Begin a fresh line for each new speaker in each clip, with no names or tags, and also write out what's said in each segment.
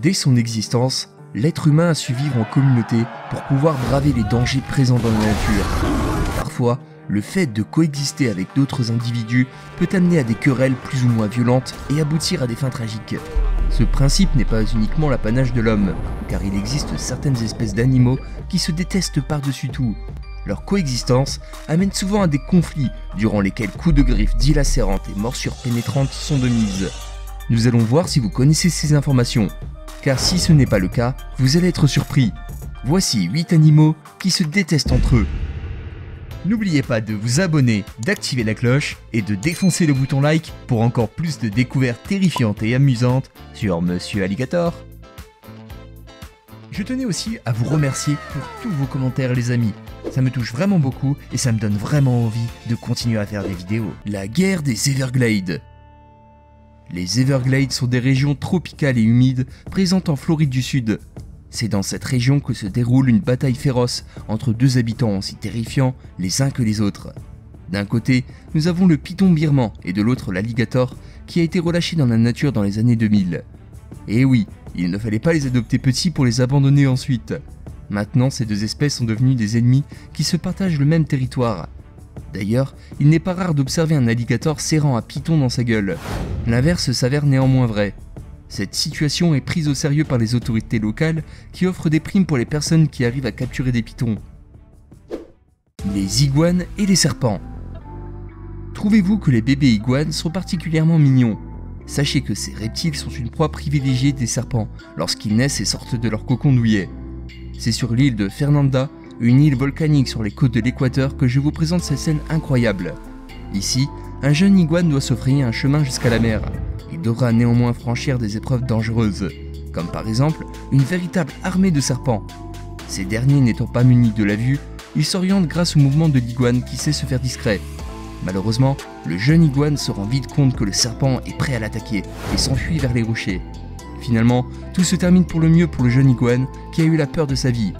Dès son existence, l'être humain a su vivre en communauté pour pouvoir braver les dangers présents dans la nature. Parfois, le fait de coexister avec d'autres individus peut amener à des querelles plus ou moins violentes et aboutir à des fins tragiques. Ce principe n'est pas uniquement l'apanage de l'homme, car il existe certaines espèces d'animaux qui se détestent par-dessus tout. Leur coexistence amène souvent à des conflits, durant lesquels coups de griffes dilacérantes et morsures pénétrantes sont de mise. Nous allons voir si vous connaissez ces informations, car si ce n'est pas le cas, vous allez être surpris. Voici 8 animaux qui se détestent entre eux. N'oubliez pas de vous abonner, d'activer la cloche et de défoncer le bouton like pour encore plus de découvertes terrifiantes et amusantes sur Monsieur Alligator. Je tenais aussi à vous remercier pour tous vos commentaires les amis. Ça me touche vraiment beaucoup et ça me donne vraiment envie de continuer à faire des vidéos. La guerre des Everglades. Les Everglades sont des régions tropicales et humides présentes en Floride du Sud. C'est dans cette région que se déroule une bataille féroce entre deux habitants aussi terrifiants les uns que les autres. D'un côté, nous avons le python birman et de l'autre l'alligator qui a été relâché dans la nature dans les années 2000. Et oui, il ne fallait pas les adopter petits pour les abandonner ensuite. Maintenant, ces deux espèces sont devenues des ennemis qui se partagent le même territoire. D'ailleurs, il n'est pas rare d'observer un alligator serrant un python dans sa gueule. L'inverse s'avère néanmoins vrai. Cette situation est prise au sérieux par les autorités locales qui offrent des primes pour les personnes qui arrivent à capturer des pythons. Les iguanes et les serpents. Trouvez-vous que les bébés iguanes sont particulièrement mignons? Sachez que ces reptiles sont une proie privilégiée des serpents lorsqu'ils naissent et sortent de leur cocon douillet. C'est sur l'île de Fernanda, une île volcanique sur les côtes de l'Équateur, que je vous présente cette scène incroyable. Ici, un jeune iguane doit se frayer un chemin jusqu'à la mer. Il devra néanmoins franchir des épreuves dangereuses, comme par exemple une véritable armée de serpents. Ces derniers n'étant pas munis de la vue, il s'oriente grâce au mouvement de l'iguane qui sait se faire discret. Malheureusement, le jeune iguane se rend vite compte que le serpent est prêt à l'attaquer et s'enfuit vers les rochers. Finalement, tout se termine pour le mieux pour le jeune iguane qui a eu la peur de sa vie.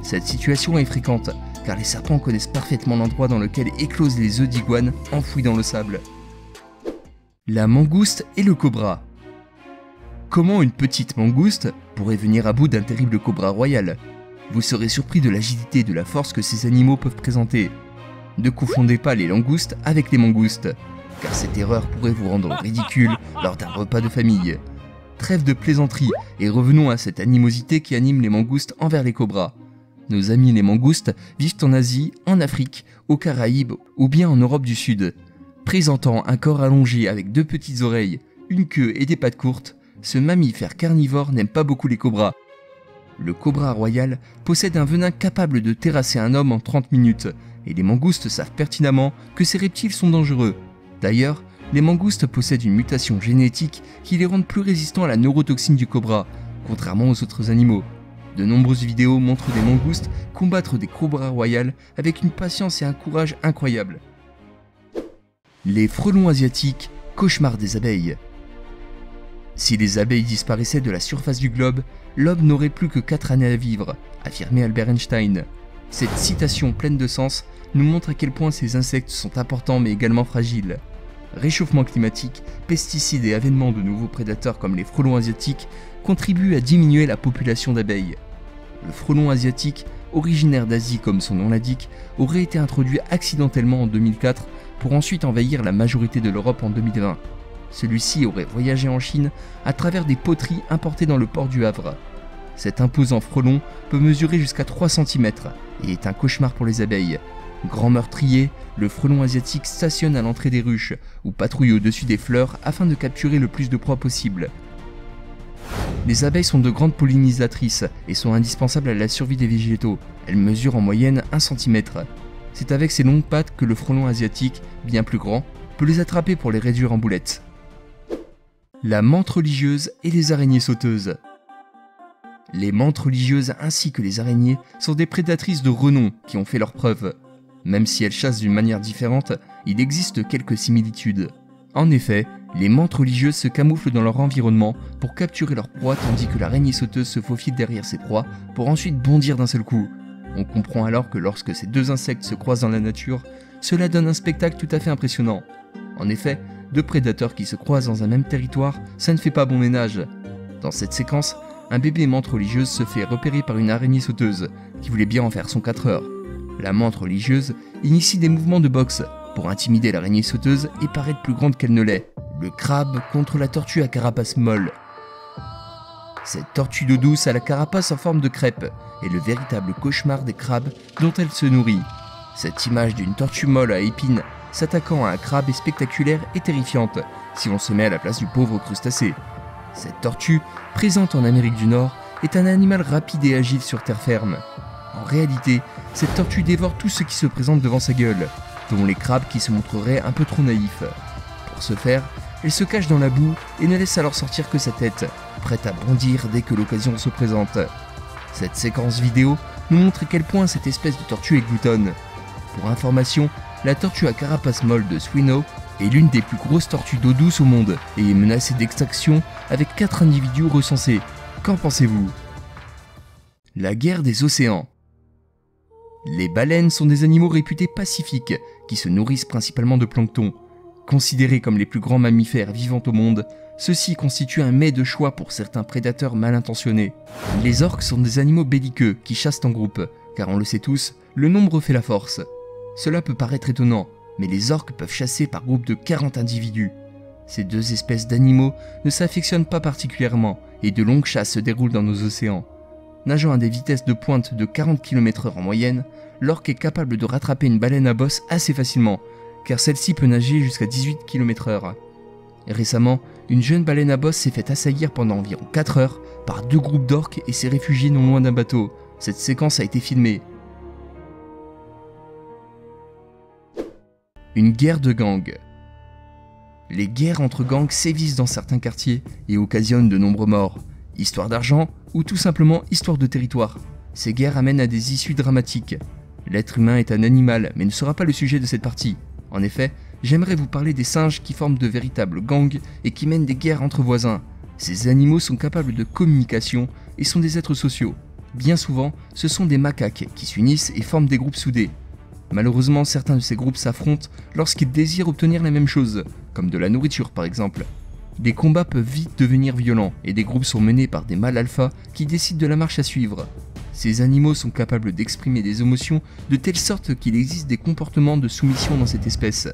Cette situation est fréquente, car les serpents connaissent parfaitement l'endroit dans lequel éclosent les œufs d'iguane enfouis dans le sable. La mangouste et le cobra. Comment une petite mangouste pourrait venir à bout d'un terrible cobra royal? Vous serez surpris de l'agilité et de la force que ces animaux peuvent présenter. Ne confondez pas les langoustes avec les mangoustes, car cette erreur pourrait vous rendre ridicule lors d'un repas de famille. Trêve de plaisanterie et revenons à cette animosité qui anime les mangoustes envers les cobras. Nos amis les mangoustes vivent en Asie, en Afrique, aux Caraïbes ou bien en Europe du Sud. Présentant un corps allongé avec deux petites oreilles, une queue et des pattes courtes, ce mammifère carnivore n'aime pas beaucoup les cobras. Le cobra royal possède un venin capable de terrasser un homme en 30 minutes, et les mangoustes savent pertinemment que ces reptiles sont dangereux. D'ailleurs, les mangoustes possèdent une mutation génétique qui les rend plus résistants à la neurotoxine du cobra, contrairement aux autres animaux. De nombreuses vidéos montrent des mangoustes combattre des cobras royales avec une patience et un courage incroyables. Les frelons asiatiques, cauchemar des abeilles. Si les abeilles disparaissaient de la surface du globe, l'homme n'aurait plus que 4 années à vivre, affirmait Albert Einstein. Cette citation pleine de sens nous montre à quel point ces insectes sont importants mais également fragiles. Réchauffement climatique, pesticides et avènement de nouveaux prédateurs comme les frelons asiatiques contribuent à diminuer la population d'abeilles. Le frelon asiatique, originaire d'Asie comme son nom l'indique, aurait été introduit accidentellement en 2004 pour ensuite envahir la majorité de l'Europe en 2020. Celui-ci aurait voyagé en Chine à travers des poteries importées dans le port du Havre. Cet imposant frelon peut mesurer jusqu'à 3 cm et est un cauchemar pour les abeilles. Grand meurtrier, le frelon asiatique stationne à l'entrée des ruches ou patrouille au-dessus des fleurs afin de capturer le plus de proies possible. Les abeilles sont de grandes pollinisatrices et sont indispensables à la survie des végétaux. Elles mesurent en moyenne 1 cm. C'est avec ses longues pattes que le frelon asiatique, bien plus grand, peut les attraper pour les réduire en boulettes. La menthe religieuse et les araignées sauteuses. Les menthes religieuses ainsi que les araignées sont des prédatrices de renom qui ont fait leurs preuves. Même si elles chassent d'une manière différente, il existe quelques similitudes. En effet, les menthes religieuses se camouflent dans leur environnement pour capturer leur proie tandis que l'araignée sauteuse se faufile derrière ses proies pour ensuite bondir d'un seul coup. On comprend alors que lorsque ces deux insectes se croisent dans la nature, cela donne un spectacle tout à fait impressionnant. En effet, deux prédateurs qui se croisent dans un même territoire, ça ne fait pas bon ménage. Dans cette séquence, un bébé menthe religieuse se fait repérer par une araignée sauteuse qui voulait bien en faire son 4 heures. La menthe religieuse initie des mouvements de boxe pour intimider l'araignée sauteuse et paraître plus grande qu'elle ne l'est. Le crabe contre la tortue à carapace molle. Cette tortue d'eau douce à la carapace en forme de crêpe est le véritable cauchemar des crabes dont elle se nourrit. Cette image d'une tortue molle à épines s'attaquant à un crabe est spectaculaire et terrifiante si on se met à la place du pauvre crustacé. Cette tortue, présente en Amérique du Nord, est un animal rapide et agile sur terre ferme. En réalité, cette tortue dévore tout ce qui se présente devant sa gueule, dont les crabes qui se montreraient un peu trop naïfs. Pour ce faire, elle se cache dans la boue et ne laisse alors sortir que sa tête, prête à bondir dès que l'occasion se présente. Cette séquence vidéo nous montre à quel point cette espèce de tortue est gloutonne. Pour information, la tortue à carapace molle de Swinoe est l'une des plus grosses tortues d'eau douce au monde et est menacée d'extinction avec 4 individus recensés. Qu'en pensez-vous? La guerre des océans. Les baleines sont des animaux réputés pacifiques qui se nourrissent principalement de plancton. Considérés comme les plus grands mammifères vivants au monde, ceux-ci constituent un mets de choix pour certains prédateurs mal intentionnés. Les orques sont des animaux belliqueux qui chassent en groupe, car on le sait tous, le nombre fait la force. Cela peut paraître étonnant, mais les orques peuvent chasser par groupe de 40 individus. Ces deux espèces d'animaux ne s'affectionnent pas particulièrement et de longues chasses se déroulent dans nos océans. Nageant à des vitesses de pointe de 40 km/h en moyenne, l'orque est capable de rattraper une baleine à bosse assez facilement, car celle-ci peut nager jusqu'à 18 km/h. Récemment, une jeune baleine à bosse s'est fait assaillir pendant environ 4 heures par 2 groupes d'orques et s'est réfugiée non loin d'un bateau. Cette séquence a été filmée. Une guerre de gangs. Les guerres entre gangs sévissent dans certains quartiers et occasionnent de nombreux morts. Histoire d'argent ou tout simplement histoire de territoire. Ces guerres amènent à des issues dramatiques. L'être humain est un animal mais ne sera pas le sujet de cette partie. En effet, j'aimerais vous parler des singes qui forment de véritables gangs et qui mènent des guerres entre voisins. Ces animaux sont capables de communication et sont des êtres sociaux. Bien souvent, ce sont des macaques qui s'unissent et forment des groupes soudés. Malheureusement, certains de ces groupes s'affrontent lorsqu'ils désirent obtenir la même chose, comme de la nourriture par exemple. Des combats peuvent vite devenir violents et des groupes sont menés par des mâles alpha qui décident de la marche à suivre. Ces animaux sont capables d'exprimer des émotions de telle sorte qu'il existe des comportements de soumission dans cette espèce.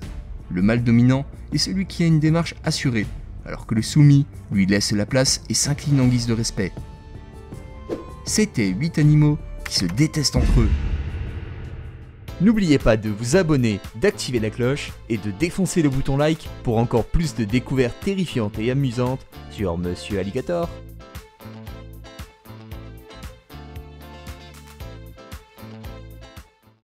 Le mâle dominant est celui qui a une démarche assurée, alors que le soumis lui laisse la place et s'incline en guise de respect. C'était 8 animaux qui se détestent entre eux.
N'oubliez pas de vous abonner, d'activer la cloche et de défoncer le bouton like pour encore plus de découvertes terrifiantes et amusantes sur Monsieur Alligator.